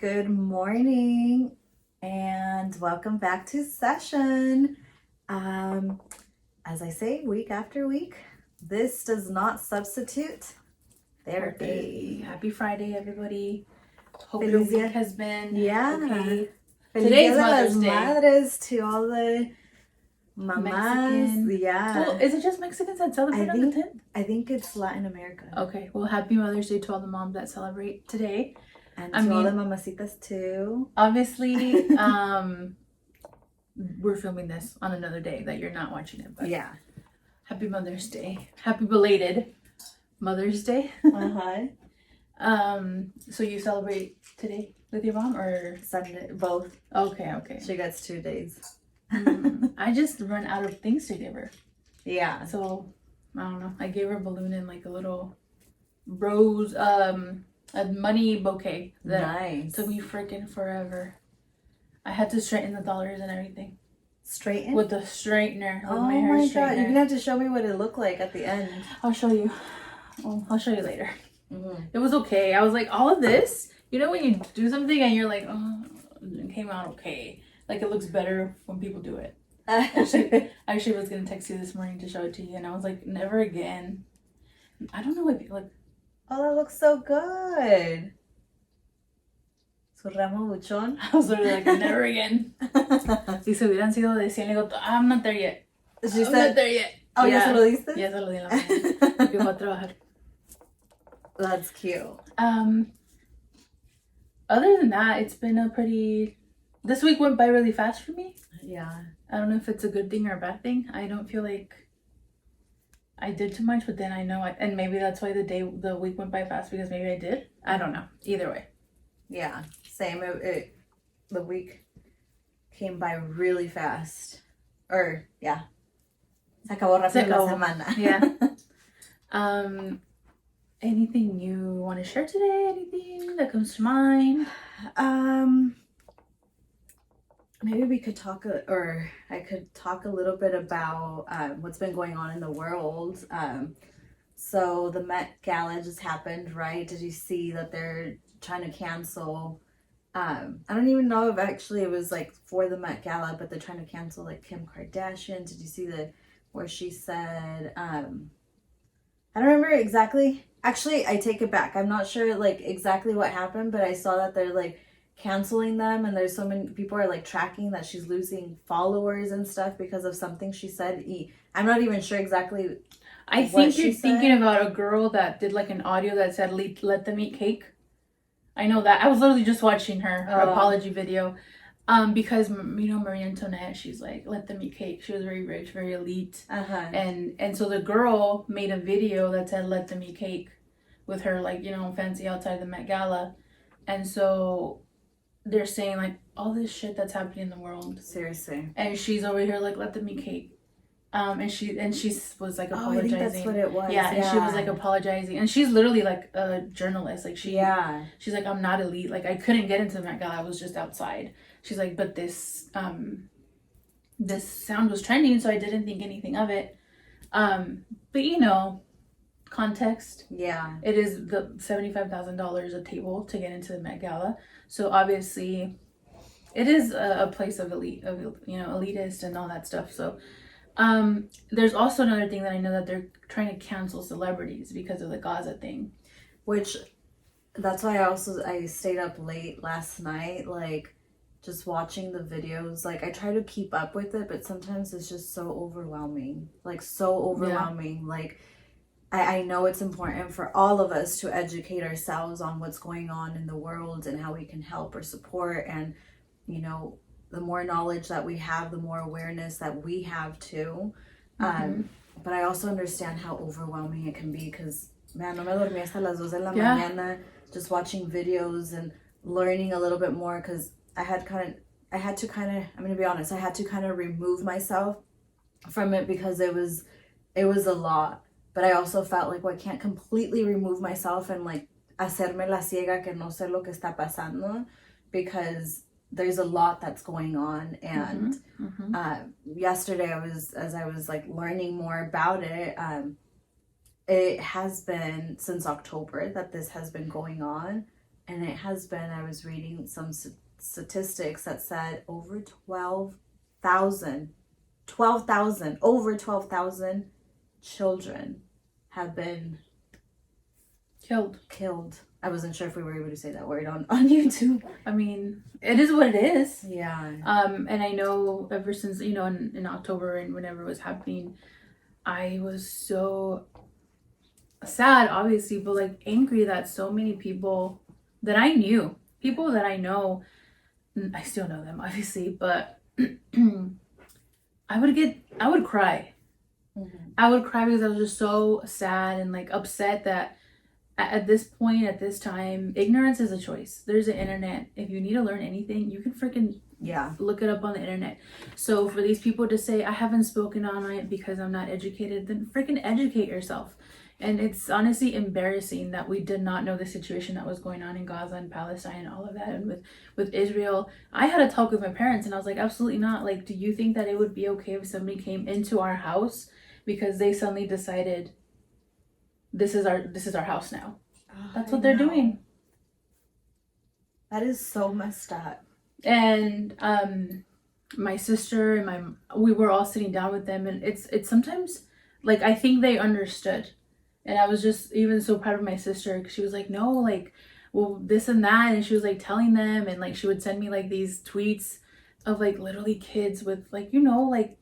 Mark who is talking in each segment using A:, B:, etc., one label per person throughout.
A: Good morning and welcome back to session. As I say, week after week, this does not substitute therapy.
B: Happy Friday, everybody. Hope
A: Feliz
B: your week
A: dia.
B: has been
A: Yeah.
B: okay.
A: Feliz
B: Today's
A: Dia de las
B: Mother's Day.
A: Madres to all the mamas.
B: Mexican.
A: Yeah.
B: Well, is it just Mexicans that celebrate on the 10th?
A: I think it's Latin America.
B: Okay, well, happy Mother's Day to all the moms that celebrate today.
A: And to all the mamacitas too.
B: Obviously, we're filming this on another day that you're not watching it, but
A: yeah.
B: Happy Mother's Day. Happy belated Mother's Day. So you celebrate today with your mom or
A: Sunday? Both.
B: Okay.
A: She gets 2 days.
B: I just run out of things to give her.
A: Yeah.
B: So I don't know. I gave her a balloon and like a little rose, a money bouquet. That
A: Nice.
B: took me freaking forever. I had to straighten the dollars and everything.
A: Straighten?
B: With the straightener. With
A: Oh
B: my hair
A: my
B: straightener.
A: god! You're gonna have to show me what it looked like at the end.
B: I'll show you. Oh, I'll show you later.
A: Mm-hmm.
B: It was okay. I was like, all of this. You know when you do something and you're like, oh, it came out okay. Like it looks better when people do it. Actually was gonna text you this morning to show it to you, and I was like, never again. I don't know what people like.
A: Oh, that looks so good. Su ramo buchón.
B: I was literally like, never again. Si se hubieran sido de 100, le digo, I'm not there yet.
A: She
B: I'm
A: said,
B: not there yet.
A: "Oh,
B: yeah.
A: ya se lo diste?"
B: Ya se lo di en la mañana. Porque voy a trabajar.
A: That's cute.
B: Other than that, it's been a pretty. This week went by really fast for me.
A: Yeah.
B: I don't know if it's a good thing or a bad thing. I don't feel like I did too much, but then I know and maybe that's why the week went by fast because maybe I did. I don't know. Either way.
A: Yeah. Same. The week came by really fast. Or yeah. Se acabó rápido la semana.
B: Yeah. Anything you want to share today? Anything that comes to mind?
A: Maybe we could talk, or I could talk a little bit about what's been going on in the world. So the Met Gala just happened, right? Did you see that they're trying to cancel? I don't even know if actually it was like for the Met Gala, but they're trying to cancel like Kim Kardashian. Did you see where she said? I don't remember exactly. Actually, I take it back. I'm not sure like exactly what happened, but I saw that they're like canceling them, and there's so many people are like tracking that she's losing followers and stuff because of something she said. I'm not even sure exactly.
B: I think you're thinking about a girl that did like an audio that said let them eat cake. I know that. I was literally just watching her apology video. Because you know Marie Antoinette, she's like let them eat cake. She was very rich, very elite. And so the girl made a video that said let them eat cake with her like, you know, fancy outside the Met Gala. And so they're saying like all this shit that's happening in the world.
A: Seriously.
B: And she's over here like let them eat cake. And she was like apologizing.
A: I think that's what it was.
B: Yeah, and she was like apologizing. And she's literally like a journalist. Like she's like, I'm not elite. Like I couldn't get into the Met Gala. I was just outside. She's like, but this sound was trending, so I didn't think anything of it. But you know, context.
A: Yeah.
B: It is the $75,000 a table to get into the Met Gala. So obviously it is a place of elite, of, you know, elitist and all that stuff. So there's also another thing that I know that they're trying to cancel celebrities because of the Gaza thing.
A: Which, that's why I stayed up late last night, like, just watching the videos. Like, I try to keep up with it, but sometimes it's just so overwhelming. Like, so overwhelming. Yeah. Like, I know it's important for all of us to educate ourselves on what's going on in the world and how we can help or support. And, you know, the more knowledge that we have, the more awareness that we have too. But I also understand how overwhelming it can be because, man, no me dormí hasta las 2 de la mañana just watching videos and learning a little bit more because I had to kind of, I'm going to be honest, I had to kind of remove myself from it because it was a lot. But I also felt like, well, I can't completely remove myself and like hacerme la ciega que no sé lo que está pasando because there's a lot that's going on. And yesterday as I was like learning more about it, it has been since October that this has been going on. And it has been, I was reading some statistics that said over over 12,000 children have been killed. I wasn't sure if we were able to say that word on YouTube.
B: I mean, it is what it is.
A: Yeah.
B: And I know ever since, you know, in October and whenever it was happening, I was so sad, obviously, but like angry that so many people that I knew, people that I know, I still know them, obviously, but I would cry.
A: Mm-hmm.
B: I would cry because I was just so sad and like upset that at this point, at this time, ignorance is a choice. There's an internet. If you need to learn anything, you can freaking look it up on the internet. So for these people to say, I haven't spoken on it because I'm not educated, then freaking educate yourself. And it's honestly embarrassing that we did not know the situation that was going on in Gaza and Palestine and all of that. And with Israel, I had a talk with my parents and I was like, absolutely not. Like, do you think that it would be okay if somebody came into our house because they suddenly decided this is our house now? That's what they're doing.
A: That is so messed up.
B: And my sister and we were all sitting down with them, and it's sometimes like I think they understood. And I was just even so proud of my sister because she was like, no, like, well, this and that, and she was like telling them, and like she would send me like these tweets of like literally kids with like, you know, like,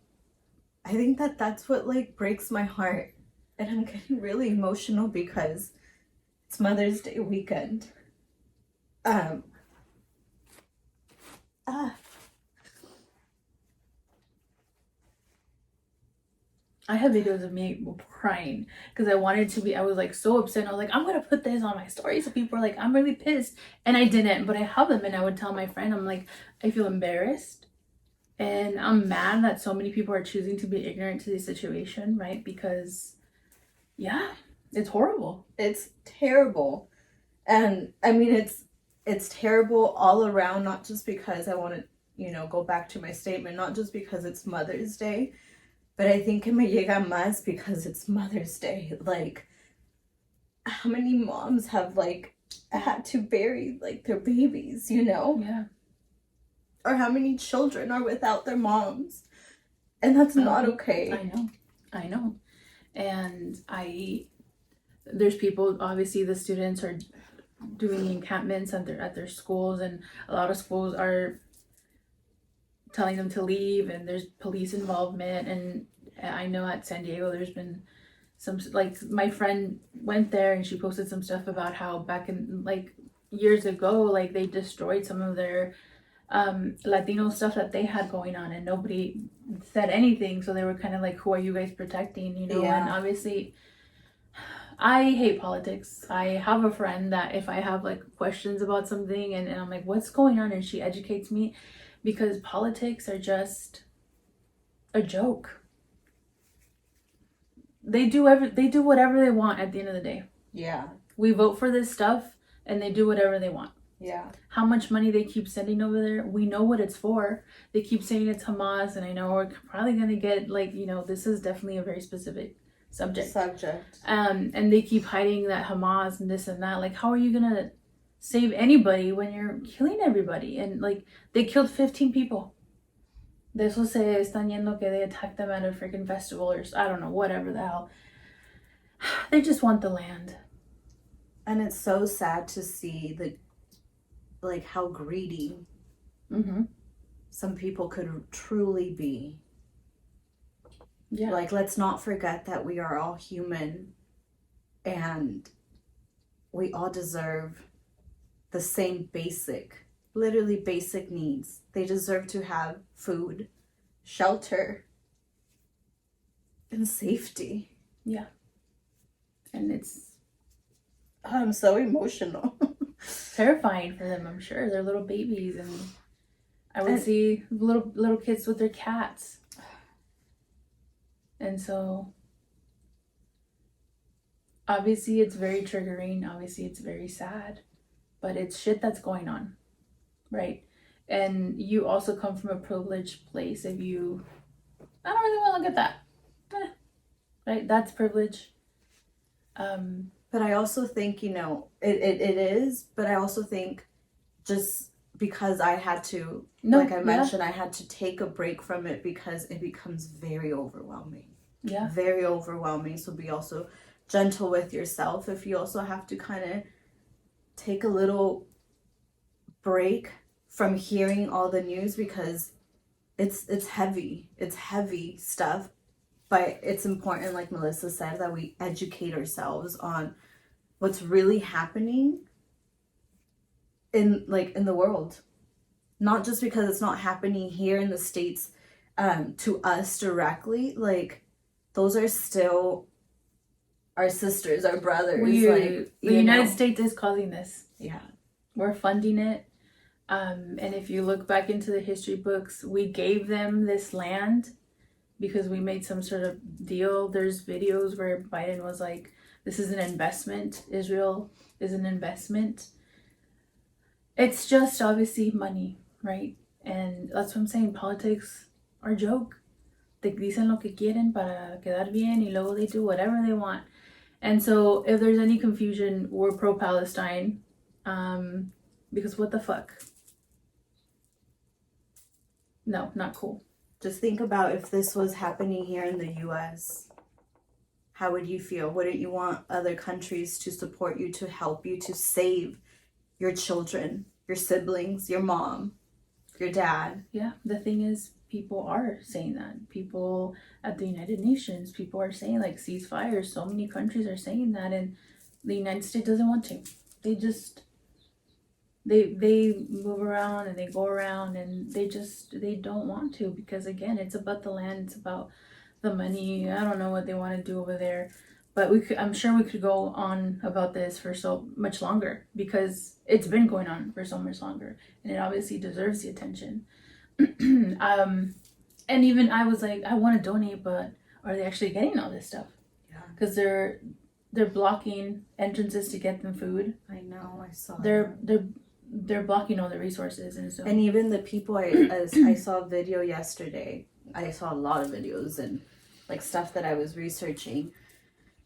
A: I think that's what like breaks my heart. And I'm getting really emotional because it's Mother's Day weekend.
B: I have videos of me crying because I was like so upset. I was like, I'm gonna put this on my story so people are like, I'm really pissed. And I didn't, but I have them and I would tell my friend, I'm like, I feel embarrassed and I'm mad that so many people are choosing to be ignorant to the situation, right? Because yeah, it's horrible.
A: It's terrible. And I mean it's terrible all around, not just because I want to, you know, go back to my statement, not just because it's Mother's Day, but I think it me llega más because it's Mother's Day. Like, how many moms have like had to bury like their babies, you know?
B: Yeah.
A: Or how many children are without their moms? And that's not okay.
B: I know. And there's people, obviously the students are doing the encampments at their schools, and a lot of schools are telling them to leave, and there's police involvement. And I know at San Diego there's been some, like, my friend went there and she posted some stuff about how back in like years ago, like they destroyed some of their Latino stuff that they had going on, and nobody said anything, so they were kind of like, who are you guys protecting, you know? And obviously I hate politics. I have a friend that if I have like questions about something and I'm like, what's going on, and she educates me, because politics are just a joke. They do whatever they want at the end of the day.
A: Yeah.
B: We vote for this stuff and they do whatever they want.
A: Yeah.
B: How much money they keep sending over there, we know what it's for. They keep saying it's Hamas, and I know we're probably going to get like, you know, this is definitely a very specific subject. And they keep hiding that Hamas and this and that. Like, how are you going to save anybody when you're killing everybody? And like, they killed 15 people. De eso se están yendo que they attacked them at a freaking festival or I don't know, whatever the hell. They just want the land.
A: And it's so sad to see like how greedy some people could truly be. Yeah. Like, let's not forget that we are all human and we all deserve the same literally basic needs. They deserve to have food, shelter, and safety.
B: Yeah. And
A: I'm so emotional.
B: Terrifying for them, I'm sure. They're little babies, and I would see little kids with their cats. And so obviously it's very triggering, obviously it's very sad, but it's shit that's going on, right? And you also come from a privileged place. I don't really want to look at that, right? That's privilege.
A: But I also think, it is, but I also think just because I had to, like I mentioned, I had to take a break from it because it becomes very overwhelming.
B: Yeah.
A: Very overwhelming. So be also gentle with yourself if you also have to kind of take a little break from hearing all the news because it's heavy. It's heavy stuff. But it's important, like Melissa said, that we educate ourselves on what's really happening in the world. Not just because it's not happening here in the States to us directly. Like, those are still our sisters, our brothers.
B: The United States is causing this.
A: Yeah.
B: We're funding it. And if you look back into the history books, we gave them this land because we made some sort of deal. There's videos where Biden was like, this is an investment. Israel is an investment. It's just obviously money, right? And that's what I'm saying. Politics are a joke. Te dicen lo que quieren para quedar bien y luego they do whatever they want. And so if there's any confusion, we're pro-Palestine. Because what the fuck? No, not cool.
A: Just think about if this was happening here in the US. How would you feel? Wouldn't you want other countries to support you, to help you, to save your children, your siblings, your mom, your dad?
B: Yeah, the thing is, people are saying that. People at the United Nations, people are saying like ceasefire. So many countries are saying that, and the United States doesn't want to. They just they move around and they go around and they don't want to because again, it's about the land, it's about the money. I don't know what they want to do over there, but I'm sure we could go on about this for so much longer because it's been going on for so much longer and it obviously deserves the attention. And even I was like, I want to donate, but are they actually getting all this stuff?
A: Yeah,
B: because they're blocking entrances to get them food.
A: I know, I saw
B: they're blocking all the resources. And
A: even the people I saw a video yesterday. I saw a lot of videos and like stuff that I was researching.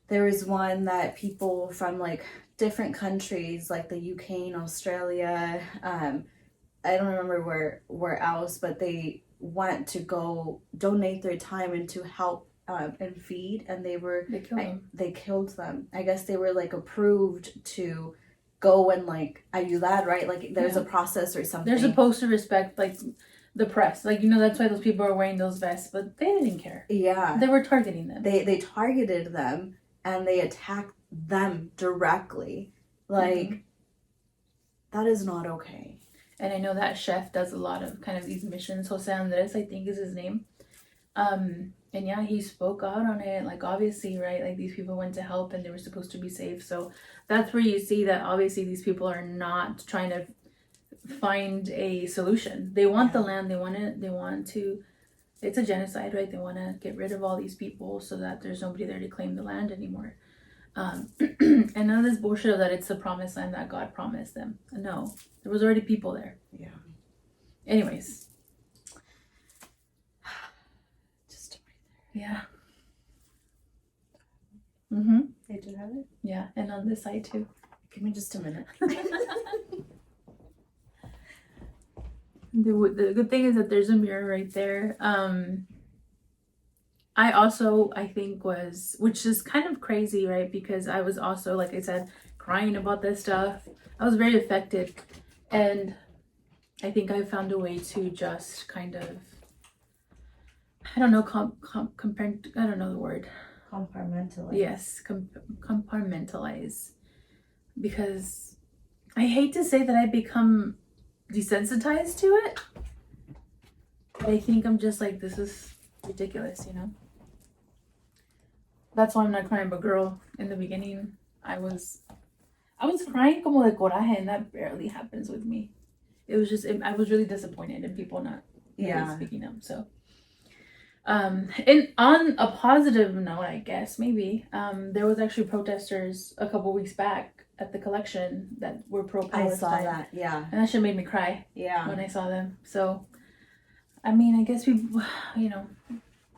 A: There was one that people from like different countries like the UK and Australia, I don't remember where else, but they went to go donate their time and to help and feed, and they killed them. I guess they were like approved to go and like ayudar, right? Like there's a process or something.
B: They're supposed to respect like the press, like that's why those people are wearing those vests, but they didn't care.
A: Yeah,
B: they were targeting them.
A: They targeted them and they attacked them directly. Like that is not okay.
B: And I know that chef does a lot of kind of these missions. Jose Andres, I think is his name. And yeah, he spoke out on it. Like obviously, right? Like these people went to help and they were supposed to be safe. So that's where you see that obviously these people are not trying to find a solution. They want the land. They want to, it's a genocide, right? They want to get rid of all these people so that there's nobody there to claim the land anymore. And none of this bullshit of that it's the promised land that God promised them. No, there was already people there.
A: Yeah.
B: Anyways.
A: Just right there.
B: Yeah. Mm-hmm.
A: They do have it?
B: Yeah, and on this side too.
A: Give me just a minute.
B: The good thing is that there's a mirror right there. I think which is kind of crazy, right? Because I was also, like I said, crying about this stuff. I was very affected. And I think I found a way to just kind of, I don't know, I don't know the word.
A: Compartmentalize.
B: Yes, compartmentalize. Because I hate to say that I become desensitized to it. But I think I'm just like, this is ridiculous, That's why I'm not crying, but girl, in the beginning, I was crying como de coraje, and that barely happens with me. It was just, I was really disappointed in people not really speaking up, so. And on a positive note, I guess, maybe, there was actually protesters a couple weeks back at the collection that were pro-Palestine.
A: I saw that, yeah.
B: And that shit made me cry.
A: Yeah.
B: When I saw them, so. I mean, I guess we,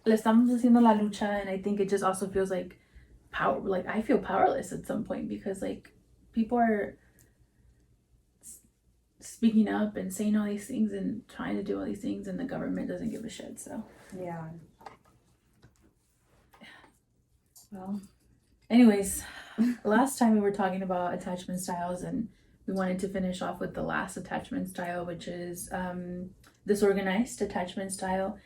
B: le estamos haciendo la lucha, and I think it just also feels like I feel powerless at some point because like people are speaking up and saying all these things and trying to do all these things, and the government doesn't give a shit. So
A: yeah. Well,
B: anyways, last time we were talking about attachment styles, and we wanted to finish off with the last attachment style, which is disorganized attachment style.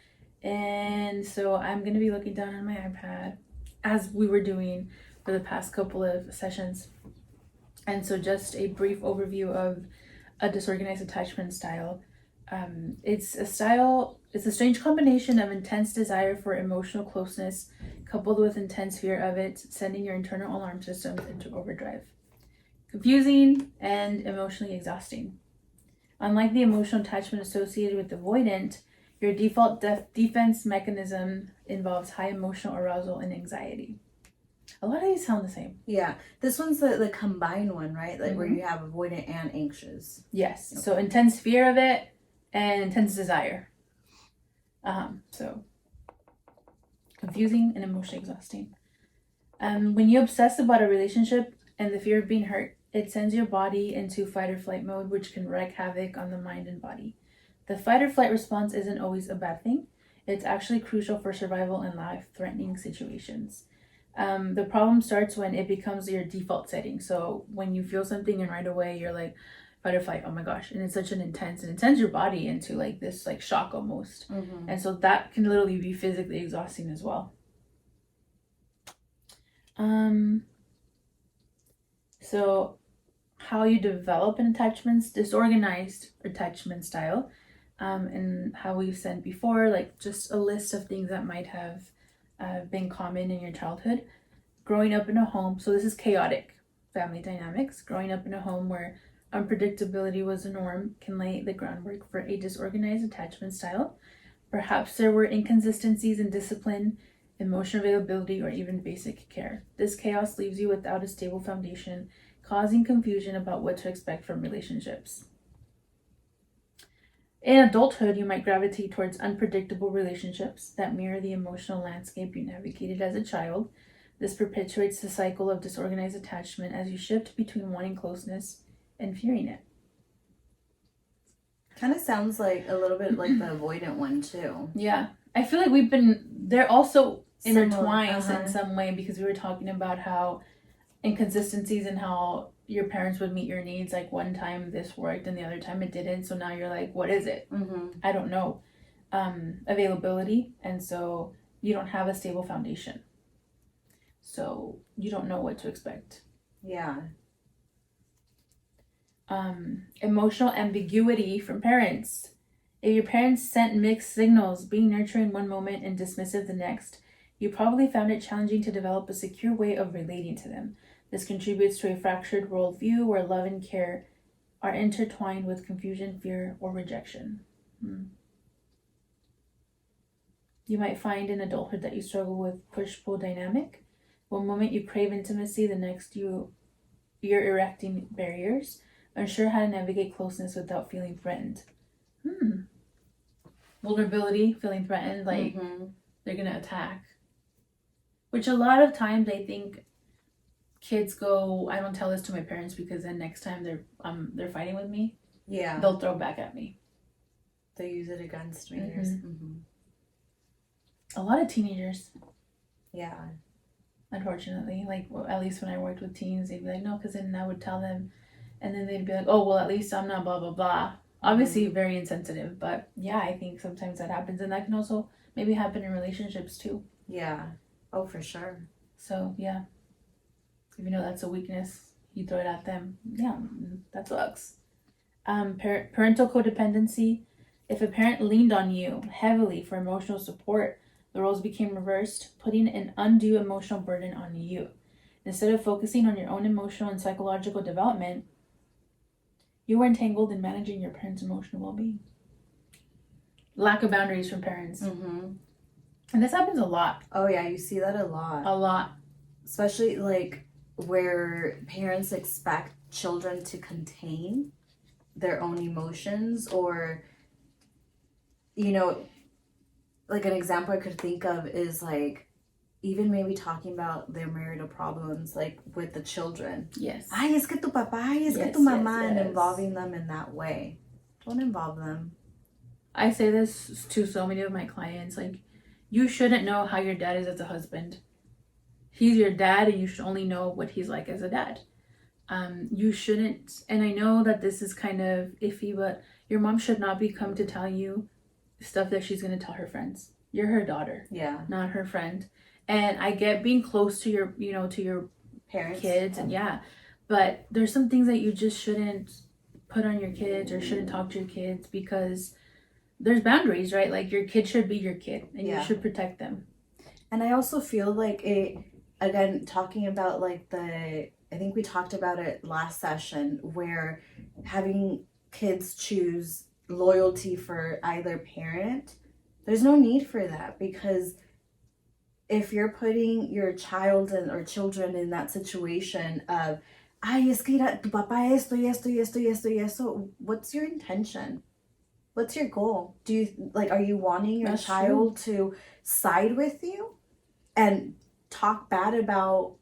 B: And so I'm going to be looking down on my iPad as we were doing for the past couple of sessions. And so just a brief overview of a disorganized attachment style. It's a strange combination of intense desire for emotional closeness coupled with intense fear of it, sending your internal alarm systems into overdrive. Confusing and emotionally exhausting. Unlike the emotional attachment associated with avoidant, your default defense mechanism involves high emotional arousal and anxiety. A lot of these sound the same.
A: Yeah. This one's the combined one, right? Like where you have avoidant and anxious.
B: Yes. Okay. So intense fear of it and intense desire. So confusing and emotionally exhausting. When you obsess about a relationship and the fear of being hurt, it sends your body into fight or flight mode, which can wreak havoc on the mind and body. The fight or flight response isn't always a bad thing. It's actually crucial for survival in life-threatening situations. The problem starts when it becomes your default setting. So when you feel something and right away you're like fight or flight, oh my gosh, and it's such an intense, and it sends your body into like this like shock almost. And so that can literally be physically exhausting as well. So how you develop an disorganized attachment style, and how we've said before, like just a list of things that might have been common in your childhood. Growing up in a home, so this is chaotic family dynamics. Growing up in a home where unpredictability was the norm can lay the groundwork for a disorganized attachment style. Perhaps there were inconsistencies in discipline, emotional availability, or even basic care. This chaos leaves you without a stable foundation, causing confusion about what to expect from relationships. In adulthood, you might gravitate towards unpredictable relationships that mirror the emotional landscape you navigated as a child. This perpetuates the cycle of disorganized attachment as you shift between wanting closeness and fearing it.
A: Kind of sounds like a little bit like the avoidant one too.
B: Yeah. I feel like they're also intertwined in some way, because we were talking about how inconsistencies and how your parents would meet your needs. Like one time this worked and the other time it didn't. So now you're like, what is it? I don't know. Availability. And so you don't have a stable foundation. So you don't know what to expect.
A: Yeah.
B: Emotional ambiguity from parents. If your parents sent mixed signals, being nurturing one moment and dismissive the next, you probably found it challenging to develop a secure way of relating to them. This contributes to a fractured worldview where love and care are intertwined with confusion, fear, or rejection. You might find in adulthood that you struggle with push-pull dynamic. One moment you crave intimacy, the next you're erecting barriers, unsure how to navigate closeness without feeling threatened. Vulnerability, feeling threatened, like they're gonna attack. Which a lot of times I think kids go, I don't tell this to my parents because then next time they're fighting with me, they'll throw back at me.
A: They use it against me.
B: A lot of teenagers.
A: Yeah.
B: Unfortunately, like at least when I worked with teens, they'd be like, no, because then I would tell them, and then they'd be like, oh, well, at least I'm not blah blah blah. Obviously, very insensitive, but yeah, I think sometimes that happens, and that can also maybe happen in relationships too.
A: Yeah. Oh, for sure.
B: So yeah, if you know that's a weakness, you throw it at them. Yeah, that sucks. Parental codependency. If a parent leaned on you heavily for emotional support, the roles became reversed, putting an undue emotional burden on you. Instead of focusing on your own emotional and psychological development, you were entangled in managing your parents' emotional well-being. Lack of boundaries from parents. And this happens a lot.
A: Oh, yeah, you see that a lot.
B: A lot.
A: Especially, like, where parents expect children to contain their own emotions, or, you know, like an example I could think of is, like, even maybe talking about their marital problems, like with the children.
B: Yes.
A: Ay, es que tu papá, ay, es que
B: Yes,
A: tu mamá,
B: yes,
A: and
B: yes.
A: involving them in that way. Don't involve them.
B: I say this to so many of my clients, like, you shouldn't know how your dad is as a husband. He's your dad, and you should only know what he's like as a dad. You shouldn't, and I know that this is kind of iffy, but your mom should not be come to tell you stuff that she's going to tell her friends. You're her daughter,
A: Yeah.
B: not her friend. And I get being close to your, to your
A: Parents.
B: kids, and but there's some things that you just shouldn't put on your kids or shouldn't talk to your kids, because there's boundaries, right? Like, your kid should be your kid, and you should protect them.
A: And I also feel like again, talking about like I think we talked about it last session, where having kids choose loyalty for either parent, there's no need for that, because if you're putting your child or children in that situation of, ay, es que tu papá esto y esto y esto y esto y esto, what's your intention? What's your goal? Do you are you wanting your child to side with you and talk bad about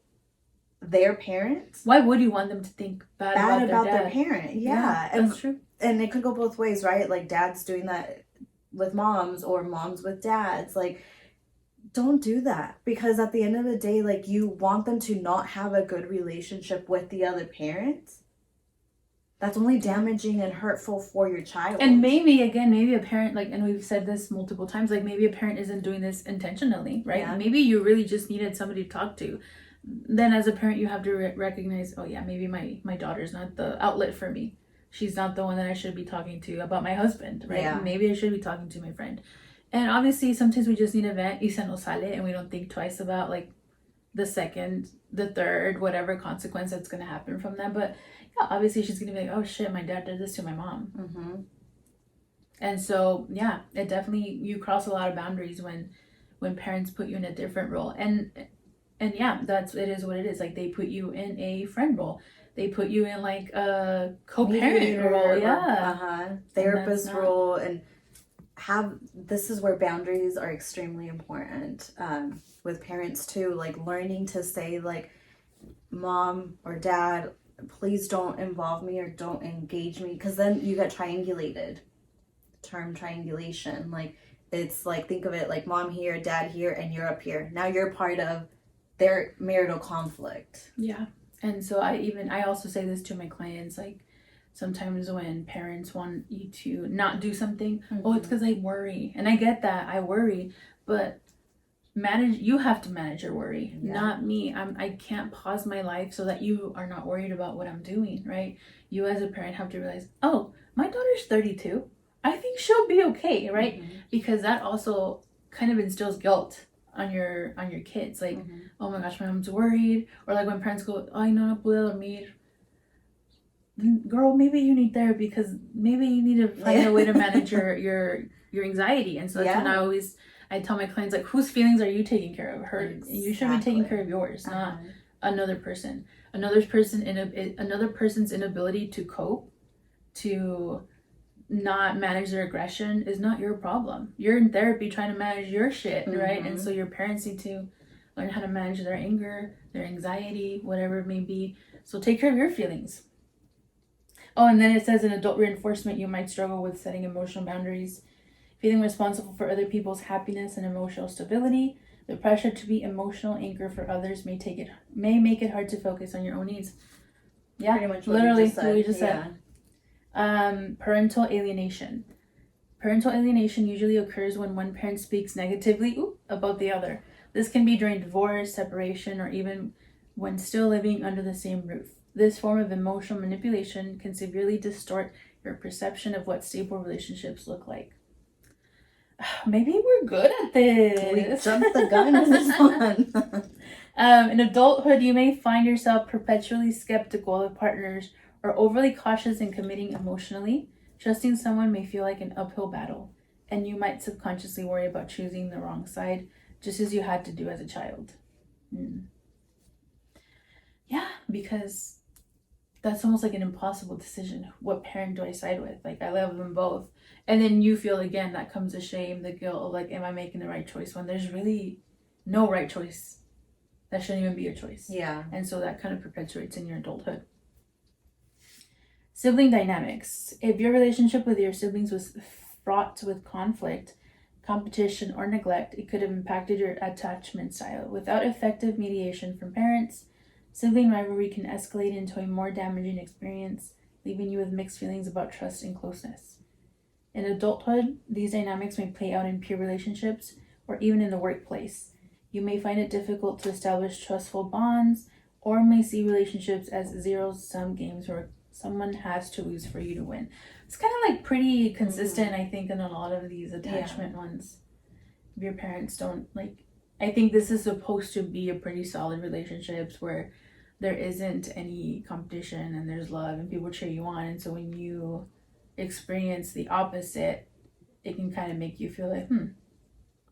A: their parents?
B: Why would you want them to think bad about
A: their parent? Yeah,
B: that's true.
A: And it could go both ways, right? Like, dads doing that with moms, or moms with dads. Like, don't do that, because at the end of the day, like, you want them to not have a good relationship with the other parent. That's only damaging and hurtful for your child.
B: And maybe a parent, like, and we've said this multiple times, like, maybe a parent isn't doing this intentionally, right? Yeah. Maybe you really just needed somebody to talk to. Then as a parent, you have to recognize, oh yeah, maybe my daughter's not the outlet for me. She's not the one that I should be talking to about my husband, right? Yeah. Maybe I should be talking to my friend. And obviously, sometimes we just need a vent, y se nos sale, and we don't think twice about, like, the second, the third, whatever consequence that's going to happen from that. But yeah, obviously she's going to be like, oh shit, my dad did this to my mom. Mm-hmm. And so, yeah, it definitely, you cross a lot of boundaries when parents put you in a different role. And yeah, it is what it is. Like, they put you in a friend role. They put you in, like, a co-parent role. Yeah.
A: Therapist role. And this is where boundaries are extremely important with parents too, like learning to say, like, mom or dad, please don't involve me or don't engage me, because then you get triangulated. Term triangulation, like, it's like, think of it like mom here, dad here, and you're up here. Now you're part of their marital conflict.
B: Yeah. And so I also say this to my clients, like, sometimes when parents want you to not do something, mm-hmm. Oh, it's because I worry. And I get that, I worry, but you have to manage your worry, not me. I can't pause my life so that you are not worried about what I'm doing, right? You as a parent have to realize, oh, my daughter's 32. I think she'll be okay, right? Mm-hmm. Because that also kind of instills guilt on your kids. Like, mm-hmm. Oh my gosh, my mom's worried. Or like when parents go, ay, no puedo dormir. Girl, maybe you need therapy, because maybe you need to find a way to manage your anxiety. And so that's when I tell my clients, like, whose feelings are you taking care of? Her. Exactly. You should be taking care of yours, not another person. Another person's inability to cope, to not manage their aggression, is not your problem. You're in therapy trying to manage your shit, mm-hmm. right? And so your parents need to learn how to manage their anger, their anxiety, whatever it may be. So take care of your feelings. Oh, and then it says in adult reinforcement, you might struggle with setting emotional boundaries, feeling responsible for other people's happiness and emotional stability. The pressure to be emotional anchor for others may make it hard to focus on your own needs. Yeah, pretty much literally what we just said. Parental alienation. Parental alienation usually occurs when one parent speaks negatively about the other. This can be during divorce, separation, or even when still living under the same roof. This form of emotional manipulation can severely distort your perception of what stable relationships look like. Maybe we're good at this.
A: We jumped the gun on this one.
B: In adulthood, you may find yourself perpetually skeptical of partners or overly cautious in committing emotionally. Trusting someone may feel like an uphill battle, and you might subconsciously worry about choosing the wrong side, just as you had to do as a child. Yeah, because that's almost like an impossible decision. What parent do I side with? Like, I love them both. And then you feel, again, that comes the shame, the guilt of, like, am I making the right choice, when there's really no right choice. That shouldn't even be a choice.
A: Yeah.
B: And so that kind of perpetuates in your adulthood. Sibling dynamics. If your relationship with your siblings was fraught with conflict, competition, or neglect, it could have impacted your attachment style. Without effective mediation from parents, sibling rivalry can escalate into a more damaging experience, leaving you with mixed feelings about trust and closeness. In adulthood, these dynamics may play out in peer relationships or even in the workplace. You may find it difficult to establish trustful bonds or may see relationships as zero-sum games where someone has to lose for you to win. It's kind of like pretty consistent, I think, in a lot of these attachment ones. If your parents don't, like, I think this is supposed to be a pretty solid relationships where there isn't any competition and there's love and people cheer you on. And so when you experience the opposite, it can kind of make you feel like,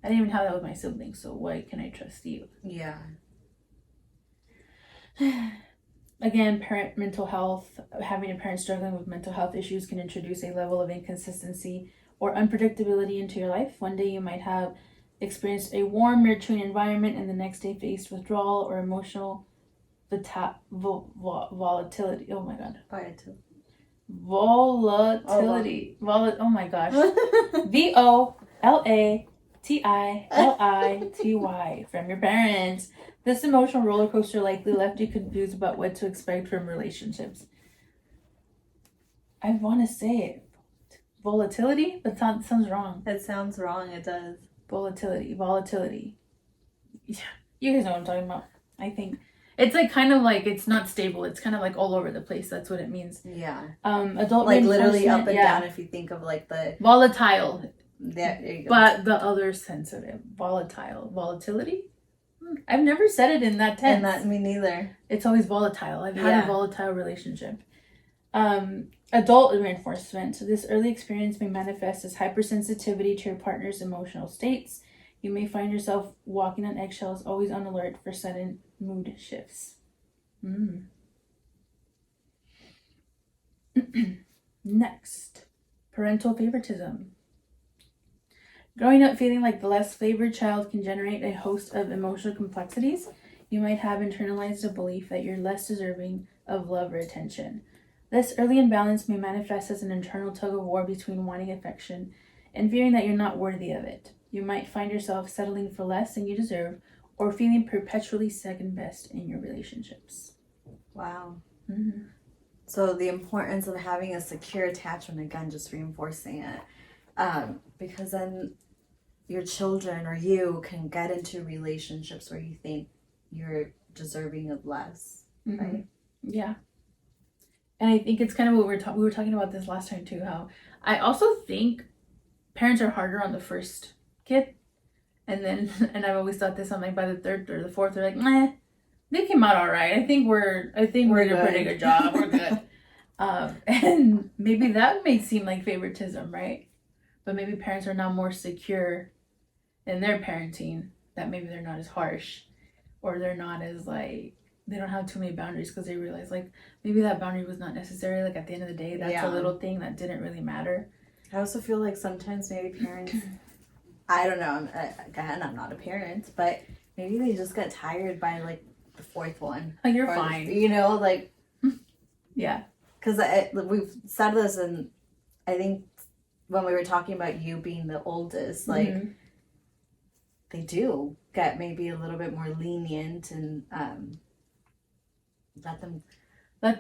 B: I didn't even have that with my siblings, so why can I trust you?
A: Yeah.
B: Again, parent mental health. Having a parent struggling with mental health issues can introduce a level of inconsistency or unpredictability into your life. One day you might have experienced a warm, nurturing environment, and the next day faced withdrawal or emotional volatility. Oh my god. Volatility. Oh my gosh. VOLATILITY from your parents. This emotional roller coaster likely left you confused about what to expect from relationships. I want to say it. Volatility? But that sounds wrong.
A: It sounds wrong. It does.
B: Volatility. Yeah, you guys know what I'm talking about. I think it's like kind of like it's not stable. It's kind of like all over the place. That's what it means.
A: Yeah.
B: Adult
A: like literally up and down. If you think of like the
B: volatile.
A: There you go.
B: But the other sensitive volatility. I've never said it in that tense.
A: And that me neither.
B: It's always volatile. I've had a volatile relationship. Adult reinforcement. So this early experience may manifest as hypersensitivity to your partner's emotional states. You may find yourself walking on eggshells, always on alert for sudden mood shifts. Next, parental favoritism. Growing up feeling like the less favored child can generate a host of emotional complexities. You might have internalized a belief that you're less deserving of love or attention. This early imbalance may manifest as an internal tug of war between wanting affection and fearing that you're not worthy of it. You might find yourself settling for less than you deserve or feeling perpetually second best in your relationships.
A: Wow. So the importance of having a secure attachment, again, just reinforcing it. Because then your children or you can get into relationships where you think you're deserving of less, right?
B: Yeah. And I think it's kind of what we were talking about this last time too, how I also think parents are harder on the first kid. And then, and I've always thought this, I'm like, by the third or the fourth, they're like, they came out all right. I think we did a pretty good job. We're good. And maybe that may seem like favoritism, right? But maybe parents are now more secure in their parenting, that maybe they're not as harsh, or they're not as like, they don't have too many boundaries because they realize like maybe that boundary was not necessary. Like at the end of the day, that's a little thing that didn't really matter.
A: I also feel like sometimes maybe parents, I don't know, again, I'm not a parent, but maybe they just get tired by like the fourth one.
B: Like, you're fine.
A: You know, like.
B: Yeah.
A: Because we've said this, and I think when we were talking about you being the oldest, like, they do get maybe a little bit more lenient and let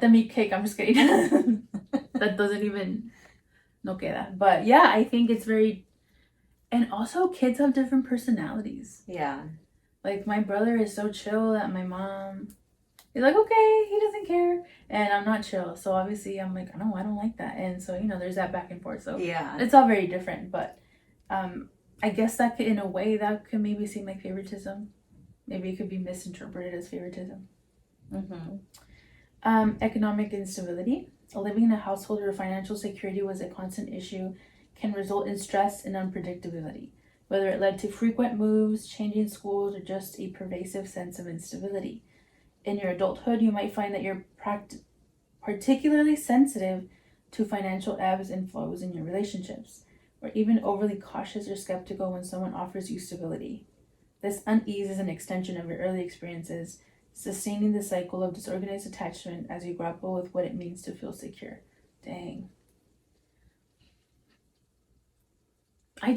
A: them
B: eat cake. I'm just kidding. That doesn't even no queda. But yeah, I think it's very, and also kids have different personalities.
A: Yeah.
B: Like my brother is so chill that my mom is like, okay, he doesn't care, and I'm not chill. So obviously I'm like, I don't like that, and so there's that back and forth. So
A: yeah,
B: it's all very different. But I guess that could, in a way, that could maybe seem like favoritism. Maybe it could be misinterpreted as favoritism. Economic instability. Living in a household where financial security was a constant issue can result in stress and unpredictability, whether it led to frequent moves, changing schools, or just a pervasive sense of instability. In your adulthood, you might find that you're particularly sensitive to financial ebbs and flows in your relationships, or even overly cautious or skeptical when someone offers you stability. This unease is an extension of your early experiences, sustaining the cycle of disorganized attachment as you grapple with what it means to feel secure. Dang. I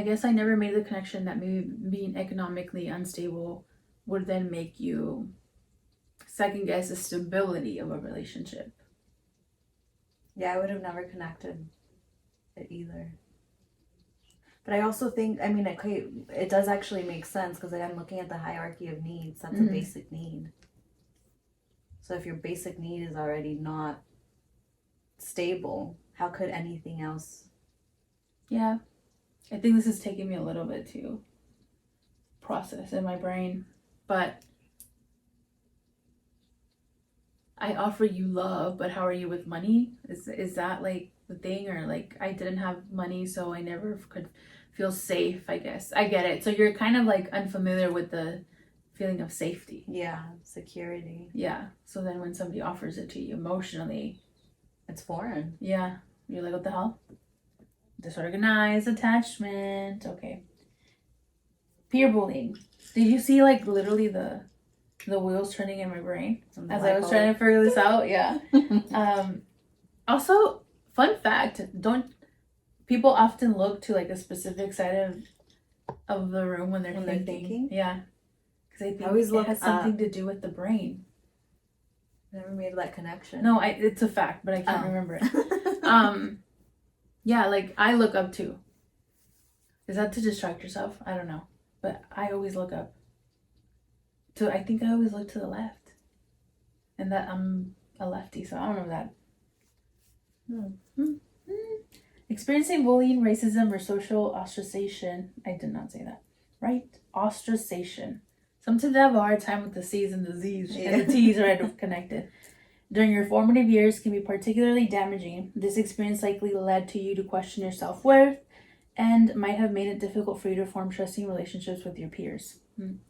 B: guess I never made the connection that maybe being economically unstable would then make you second guess the stability of a relationship.
A: Yeah, I would have never connected it either. But I also think, I mean, it does actually make sense because I'm looking at the hierarchy of needs. That's a basic need. So if your basic need is already not stable, how could anything else?
B: Yeah. I think this is taking me a little bit to process in my brain. But I offer you love, but how are you with money? Is that like the thing? Or like I didn't have money, so I never could feel safe, I guess. I get it. So you're kind of like unfamiliar with the feeling of safety.
A: Yeah, security.
B: Yeah. So then when somebody offers it to you emotionally,
A: it's foreign.
B: Yeah. You're like, what the hell? Disorganized attachment. Okay. Peer bullying. Did you see like literally the wheels turning in my brain as I was trying to figure this out? Yeah. Also, fun fact, don't people often look to like a specific side of the room when they're thinking? Yeah. Because I think it has something to do with the brain.
A: Never made that connection.
B: No, it's a fact, but I can't remember it. Yeah, like I look up too. Is that to distract yourself? I don't know. But I always look up. I think I always look to the left. And that I'm a lefty, so I don't know that. Experiencing bullying, racism, or social ostracization. I did not say that. Right? Ostracization. Sometimes I have a hard time with the C's and the Z's. Yeah. And the T's are connected. During your formative years can be particularly damaging. This experience likely led to you to question your self-worth and might have made it difficult for you to form trusting relationships with your peers. In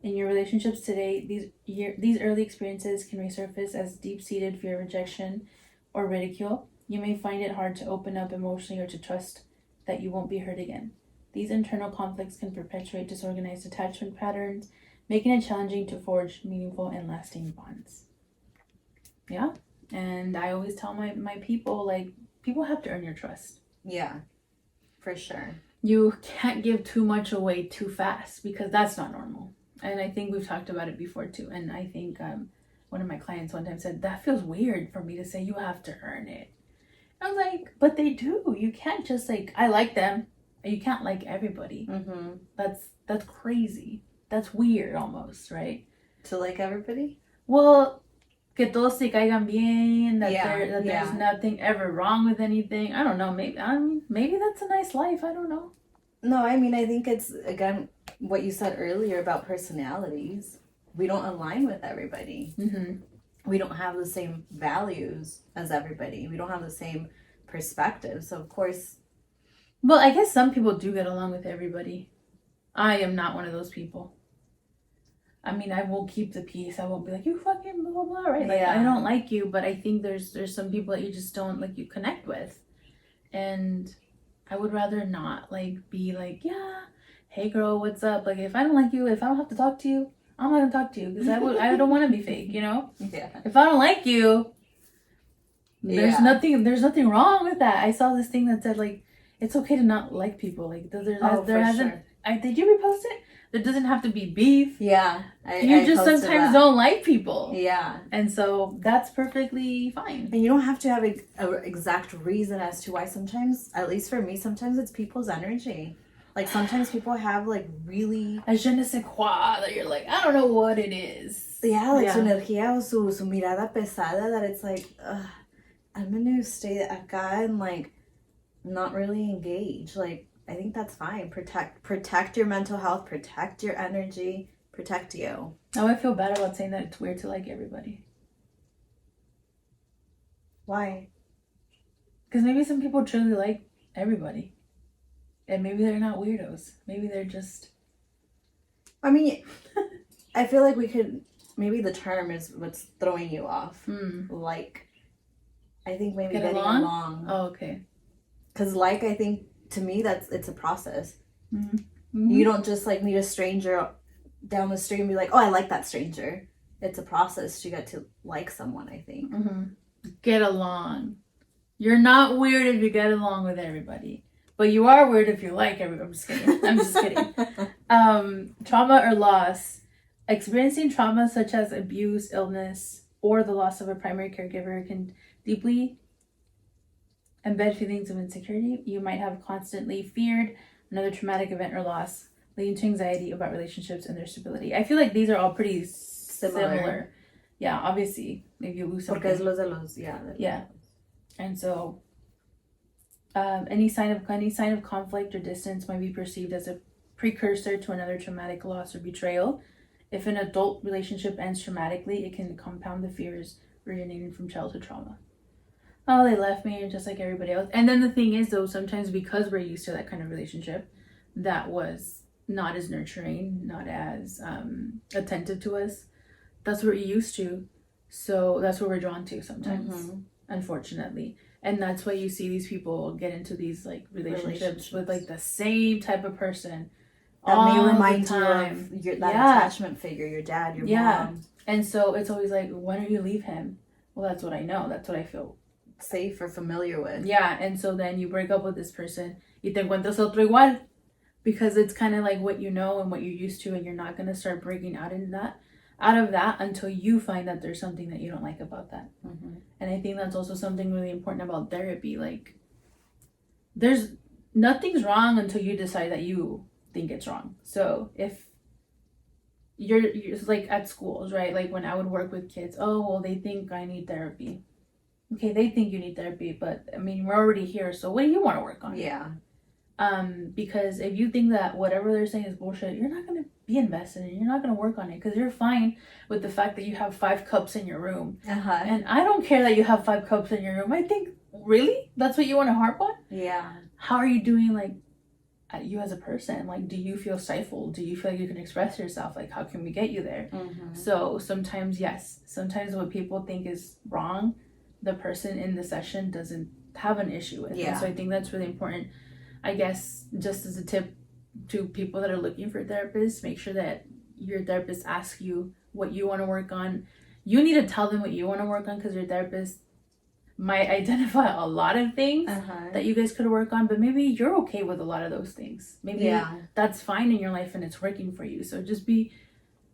B: your relationships today, these early experiences can resurface as deep-seated fear of rejection or ridicule. You may find it hard to open up emotionally or to trust that you won't be hurt again. These internal conflicts can perpetuate disorganized attachment patterns, making it challenging to forge meaningful and lasting bonds. Yeah. And I always tell my people, like, people have to earn your trust.
A: Yeah, for sure.
B: You can't give too much away too fast because that's not normal. And I think we've talked about it before too. And I think one of my clients one time said, that feels weird for me to say you have to earn it. I was like, but they do. You can't just like, I like them. You can't like everybody. That's crazy. That's weird almost, right?
A: To like everybody?
B: Well, que todos se caigan bien, that there's nothing ever wrong with anything. I don't know. Maybe that's a nice life. I don't know.
A: No, I mean, I think it's, again, what you said earlier about personalities. We don't align with everybody. We don't have the same values as everybody. We don't have the same perspective. So, of course...
B: Well, I guess some people do get along with everybody. I am not one of those people. I mean, I will keep the peace. I won't be like, you fucking blah, blah, blah, right? Like, I don't like you, but I think there's some people that you just don't, like, you connect with. And I would rather not, like, be like, yeah, hey, girl, what's up? Like, if I don't like you, if I don't have to talk to you, I'm not going to talk to you because I don't want to be fake, you know?
A: Yeah.
B: If I don't like you, there's nothing wrong with that. I saw this thing that said, like, it's okay to not like people. Like, there hasn't... Sure. Did you repost it? There doesn't have to be beef. Yeah. You just sometimes don't like people. Yeah. And so that's perfectly fine.
A: And you don't have to have an exact reason as to why. Sometimes, at least for me, sometimes it's people's energy. Like, sometimes people have, like, really...
B: a je ne sais quoi that you're like, I don't know what it is.
A: Yeah, like, su energía o su mirada pesada that it's like, I'm going to stay acá and, like, not really engage. Like, I think that's fine. Protect your mental health, protect your energy, protect you.
B: Now I feel bad about saying that it's weird to like everybody.
A: Why?
B: Because maybe some people truly like everybody. And maybe they're not weirdos. Maybe they're just...
A: I mean, I feel like we could... Maybe the term is what's throwing you off. Like, I think maybe getting along.
B: Oh, okay.
A: Because, like, I think, to me, it's a process.
B: Mm-hmm.
A: You don't just like meet a stranger down the street and be like, oh, I like that stranger. It's a process to get to like someone, I think.
B: Mm-hmm. Get along. You're not weird if you get along with everybody. But you are weird if you like everybody. I'm just kidding. I'm just kidding. Trauma or loss. Experiencing trauma such as abuse, illness, or the loss of a primary caregiver can deeply embed feelings of insecurity. You might have constantly feared another traumatic event or loss, leading to anxiety about relationships and their stability. I feel like these are all pretty similar. Yeah, obviously, if you lose something.
A: Porque es los de los, yeah.
B: Yeah. And so, any sign of conflict or distance might be perceived as a precursor to another traumatic loss or betrayal. If an adult relationship ends traumatically, it can compound the fears originating from childhood trauma. Oh, they left me just like everybody else. And then the thing is, though, sometimes because we're used to that kind of relationship that was not as nurturing, not as attentive to us, that's what we're used to. So that's what we're drawn to sometimes, unfortunately. And that's why you see these people get into these like relationships with like the same type of person.
A: That may remind you of that attachment figure, your dad, your mom.
B: And so it's always like, why don't you leave him? Well, that's what I know. That's what I feel
A: safe or familiar with.
B: Yeah, and so then you break up with this person. Y te encuentras otro igual. Because it's kind of like what you know and what you're used to, and you're not going to start breaking out of that until you find that there's something that you don't like about that. And I think that's also something really important about therapy. Like, there's nothing's wrong until you decide that you think it's wrong. So if you're like at schools, right? Like when I would work with kids, oh, well, they think I need therapy. Okay, they think you need therapy, but I mean, we're already here. So what do you want to work on?
A: Yeah.
B: Because if you think that whatever they're saying is bullshit, you're not going to be invested in it. You're not going to work on it because you're fine with the fact that you have 5 cups in your room. And I don't care that you have 5 cups in your room. I think, really? That's what you want to harp on?
A: Yeah.
B: How are you doing, like, you as a person? Like, do you feel stifled? Do you feel like you can express yourself? Like, how can we get you there? So sometimes, yes. Sometimes what people think is wrong, the person in the session doesn't have an issue with. And so I think that's really important. I guess just as a tip to people that are looking for therapists, make sure that your therapist asks you what you want to work on. You need to tell them what you want to work on because your therapist might identify a lot of things that you guys could work on, but maybe you're okay with a lot of those things. Maybe that's fine in your life and it's working for you. So just be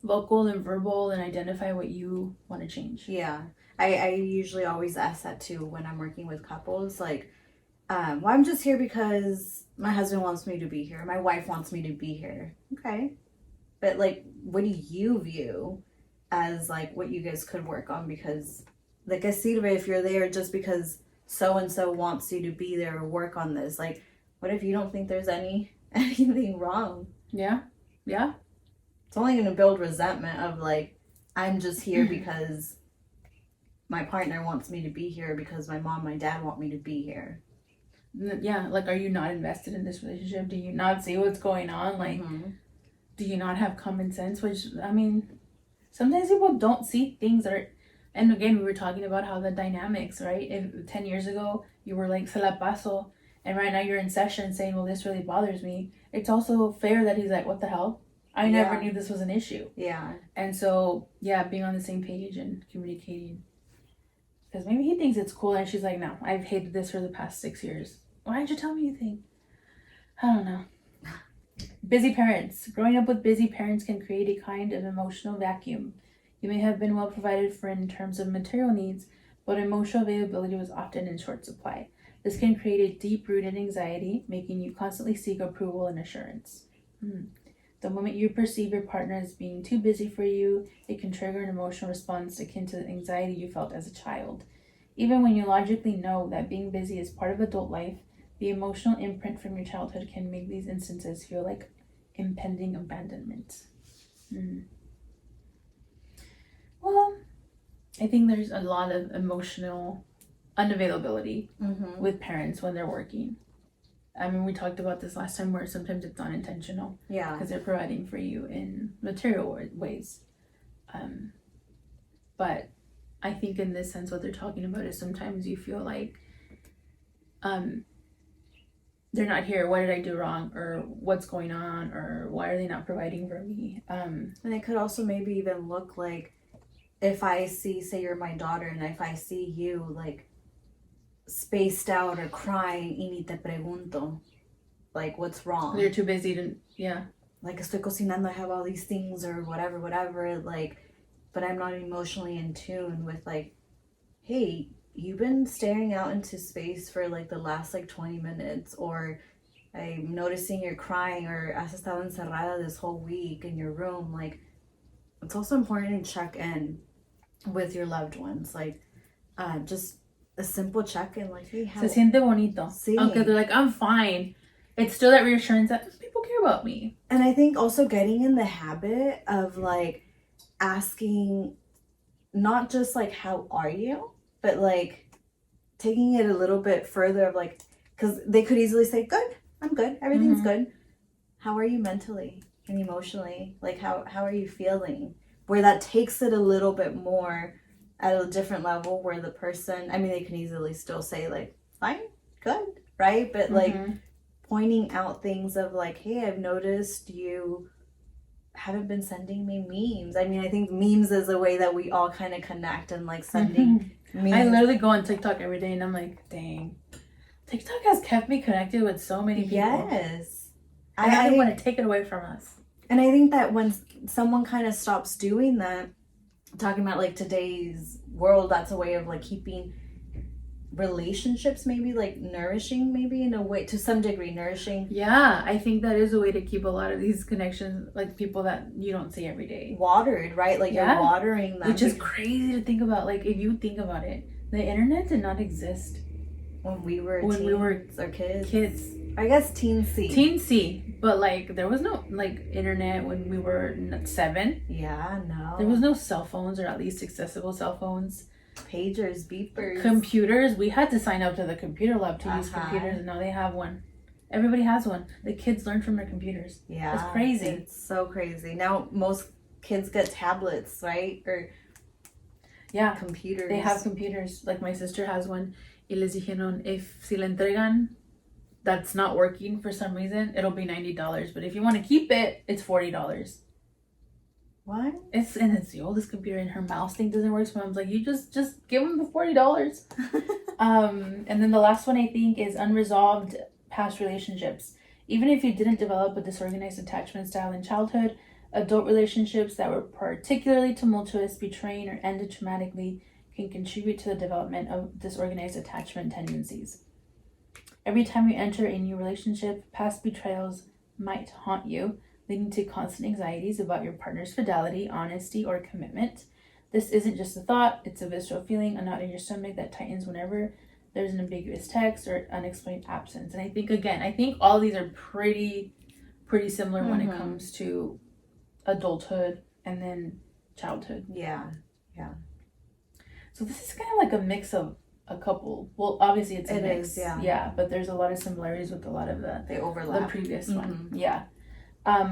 B: vocal and verbal and identify what you want to change.
A: Yeah. I usually always ask that too when I'm working with couples. Like, well, I'm just here because my husband wants me to be here. My wife wants me to be here. Okay. But like, what do you view as like what you guys could work on? Because like, I see if you're there just because so-and-so wants you to be there or work on this. Like, what if you don't think there's anything wrong?
B: Yeah. Yeah.
A: It's only going to build resentment of like, I'm just here because my partner wants me to be here because my mom, my dad want me to be here.
B: Yeah, like, are you not invested in this relationship? Do you not see what's going on? Like, do you not have common sense? Which, I mean, sometimes people don't see things that are, and again, we were talking about how the dynamics, right? If 10 years ago, you were like, se la paso, and right now you're in session saying, well, this really bothers me. It's also fair that he's like, what the hell? I never knew this was an issue.
A: Yeah.
B: And so, yeah, being on the same page and communicating. Because maybe he thinks it's cool, and she's like, no, I've hated this for the past 6 years. Why didn't you tell me anything? I don't know. Busy parents. Growing up with busy parents can create a kind of emotional vacuum. You may have been well provided for in terms of material needs, but emotional availability was often in short supply. This can create a deep-rooted anxiety, making you constantly seek approval and assurance. The moment you perceive your partner as being too busy for you, it can trigger an emotional response akin to the anxiety you felt as a child. Even when you logically know that being busy is part of adult life, the emotional imprint from your childhood can make these instances feel like impending abandonment. Well, I think there's a lot of emotional unavailability with parents when they're working. I mean, we talked about this last time where sometimes it's unintentional.
A: Yeah.
B: Because they're providing for you in material ways. But I think in this sense, what they're talking about is sometimes you feel like they're not here. What did I do wrong? Or what's going on? Or why are they not providing for me?
A: And it could also maybe even look like if I see, say you're my daughter, and if I see you like spaced out or crying, y ni te pregunto, like what's wrong?
B: You're too busy to, yeah.
A: Like estoy cocinando, I have all these things or whatever, like, but I'm not emotionally in tune with like, hey, you've been staring out into space for like the last like 20 minutes, or I'm noticing you're crying, or has estado encerrada this whole week in your room. Like, it's also important to check in with your loved ones. Like, just a simple check-in, like, hey, how...
B: Se siente bonito.
A: Sí.
B: Aunque they're like, I'm fine. It's still that reassurance that people care about me.
A: And I think also getting in the habit of like asking, not just like, how are you? But like taking it a little bit further of like, because they could easily say, good, I'm good, everything's good. How are you mentally and emotionally? Like, how are you feeling? Where that takes it a little bit more at a different level, where the person, I mean, they can easily still say like, fine, good, right? But like pointing out things of like, hey, I've noticed you haven't been sending me memes. I mean, I think memes is a way that we all kind of connect, and like sending memes.
B: I literally go on TikTok every day and I'm like, dang, TikTok has kept me connected with so many people.
A: Yes.
B: And I don't want to take it away from us.
A: And I think that when someone kind of stops doing that, talking about like today's world, that's a way of like keeping relationships maybe like nourishing, maybe in a way, to some degree nourishing.
B: Yeah, I think that is a way to keep a lot of these connections, like people that you don't see every day,
A: watered, right? Like, you're watering them,
B: which is crazy to think about. Like, if you think about it, the internet did not exist
A: when we were kids. I guess teensy,
B: but like there was no like internet when we were 7.
A: Yeah, no,
B: there was no cell phones, or at least accessible cell phones.
A: Pagers, beepers,
B: computers. We had to sign up to the computer lab to use computers, and now they have one. Everybody has one. The kids learn from their computers.
A: Yeah,
B: it's crazy.
A: It's so crazy. Now most kids get tablets, right? Or computers.
B: They have computers. Like my sister has one. Y les dijeron, if si le entregan that's not working for some reason, it'll be $90. But if you want to keep it, it's $40.
A: What?
B: It's the oldest computer, and her mouse thing doesn't work. So mom's like, you just give them the $40. And then the last one I think is unresolved past relationships. Even if you didn't develop a disorganized attachment style in childhood, adult relationships that were particularly tumultuous, betraying, or ended traumatically can contribute to the development of disorganized attachment tendencies. Every time you enter a new relationship, past betrayals might haunt you, leading to constant anxieties about your partner's fidelity, honesty, or commitment. This isn't just a thought, it's a visceral feeling, a knot in your stomach that tightens whenever there's an ambiguous text or unexplained absence. And I think all these are pretty similar when it comes to adulthood and then childhood.
A: Yeah.
B: So this is kind of like a mix of a couple. Well, obviously it's a mix. Yeah, but there's a lot of similarities with a lot of the
A: overlap.
B: The previous one. Yeah.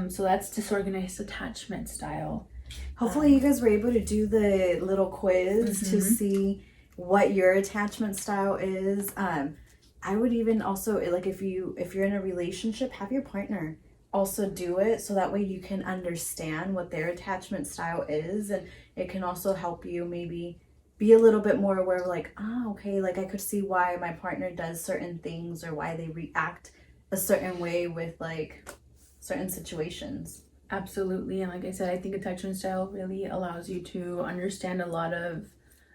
B: So that's disorganized attachment style.
A: Hopefully you guys were able to do the little quiz to see what your attachment style is. I would even also, like, if you're in a relationship, have your partner also do it, so that way you can understand what their attachment style is, and it can also help you maybe be a little bit more aware of like, okay, like I could see why my partner does certain things, or why they react a certain way with like certain situations.
B: Absolutely. And like I said, I think attachment style really allows you to understand a lot of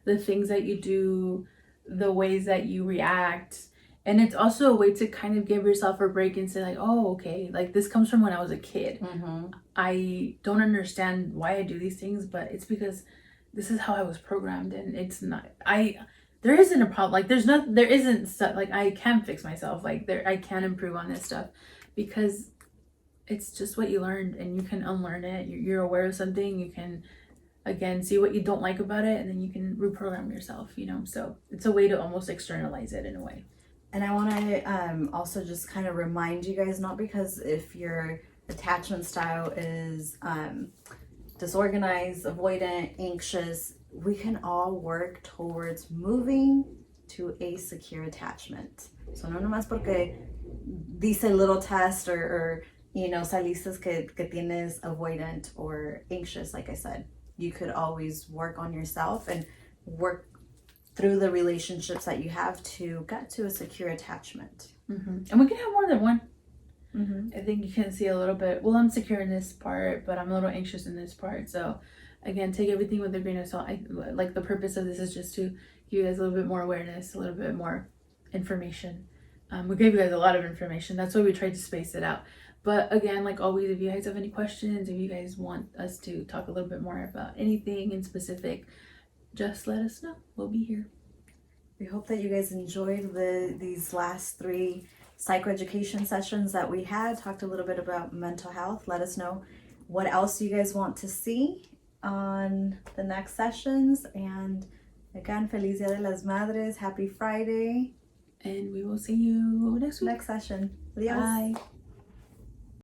B: the things that you do, the ways that you react. And it's also a way to kind of give yourself a break and say like, oh, okay, like this comes from when I was a kid. I don't understand why I do these things, but it's because this is how I was programmed, and it's not, there isn't a problem. Like there isn't stuff, like I can fix myself. Like I can improve on this stuff, because it's just what you learned, and you can unlearn it. You're aware of something, you can again see what you don't like about it, and then you can reprogram yourself, so it's a way to almost externalize it in a way.
A: And I want to also just kind of remind you guys, not because if your attachment style is disorganized, avoidant, anxious, we can all work towards moving to a secure attachment. So no nomás porque dice little test or you know, saliste que tienes avoidant or anxious, like I said, you could always work on yourself and work through the relationships that you have to get to a secure attachment.
B: And we can have more than one.
A: Mm-hmm.
B: I think you can see a little bit, well, I'm secure in this part, but I'm a little anxious in this part. So again, take everything with a grain of salt. Like the purpose of this is just to give you guys a little bit more awareness, a little bit more information. We gave you guys a lot of information. That's why we tried to space it out. But again, like always, if you guys have any questions, if you guys want us to talk a little bit more about anything in specific, just let us know. We'll be here.
A: We hope that you guys enjoyed these last 3 psychoeducation sessions that we had. Talked a little bit about mental health. Let us know what else you guys want to see on the next sessions. And again, Feliz Dia de las Madres. Happy Friday.
B: And we will see you next week.
A: Next session. Adios.
B: Bye.